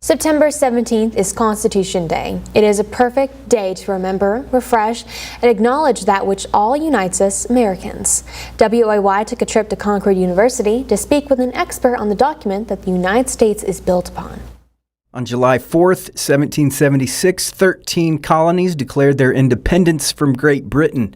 September 17th is Constitution Day. It is a perfect day to remember, refresh, and acknowledge that which all unites us Americans. WOAY took a trip to Concord University to speak with an expert on the document that the United States is built upon. On July 4th, 1776, 13 colonies declared their independence from Great Britain.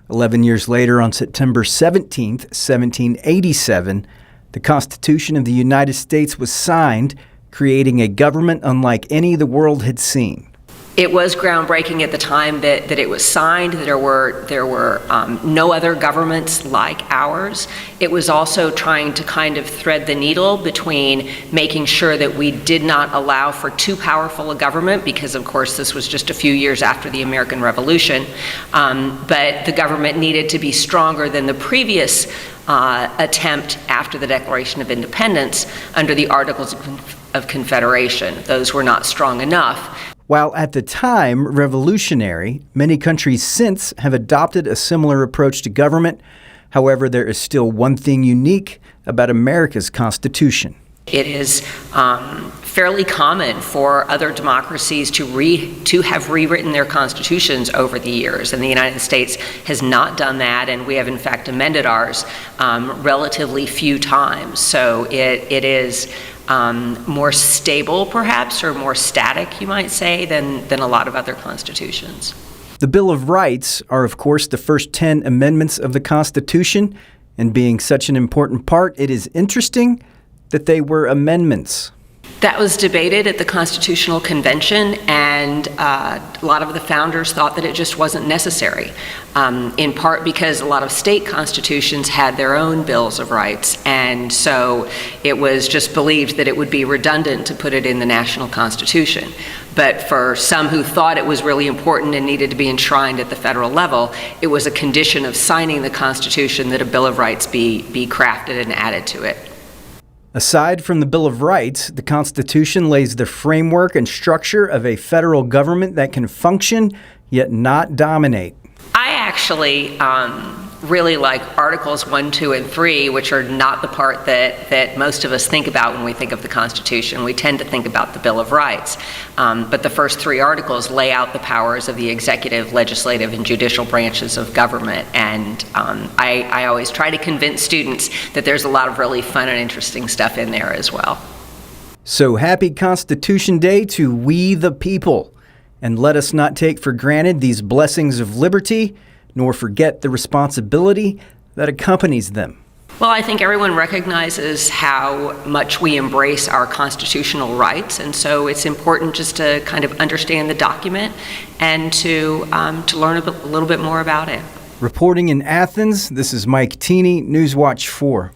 11 years later, on September 17th, 1787, the Constitution of the United States was signed, creating a government unlike any the world had seen. It was groundbreaking at the time that it was signed. There were no other governments like ours. It was also trying to kind of thread the needle between making sure that we did not allow for too powerful a government, because of course this was just a few years after the American Revolution, but the government needed to be stronger than the previous attempt after the Declaration of Independence under the Articles of Confederation. Those were not strong enough. While at the time revolutionary, many countries since have adopted a similar approach to government. However, there is still one thing unique about America's Constitution. It is fairly common for other democracies to have rewritten their constitutions over the years, and the United States has not done that, and we have in fact amended ours relatively few times. So it is more stable, perhaps, or more static, you might say, than a lot of other constitutions. The Bill of Rights are, of course, the first 10 amendments of the Constitution, and being such an important part, it is interesting that they were amendments. That was debated at the Constitutional Convention, and a lot of the founders thought that it just wasn't necessary, in part because a lot of state constitutions had their own bills of rights, and so it was just believed that it would be redundant to put it in the national constitution. But for some who thought it was really important and needed to be enshrined at the federal level, it was a condition of signing the Constitution that a Bill of Rights be crafted and added to it. Aside from the Bill of Rights, the Constitution lays the framework and structure of a federal government that can function, yet not dominate. I actually really like Articles 1, 2, and 3, which are not the part that most of us think about when we think of the Constitution. We tend to think about the Bill of Rights. But the first 3 articles lay out the powers of the executive, legislative, and judicial branches of government. And I always try to convince students that there's a lot of really fun and interesting stuff in there as well. So happy Constitution Day to we the people. And let us not take for granted these blessings of liberty, nor forget the responsibility that accompanies them. Well, I think everyone recognizes how much we embrace our constitutional rights, and so it's important just to kind of understand the document and to learn a little bit more about it. Reporting in Athens, this is Mike Teeney, Newswatch 4.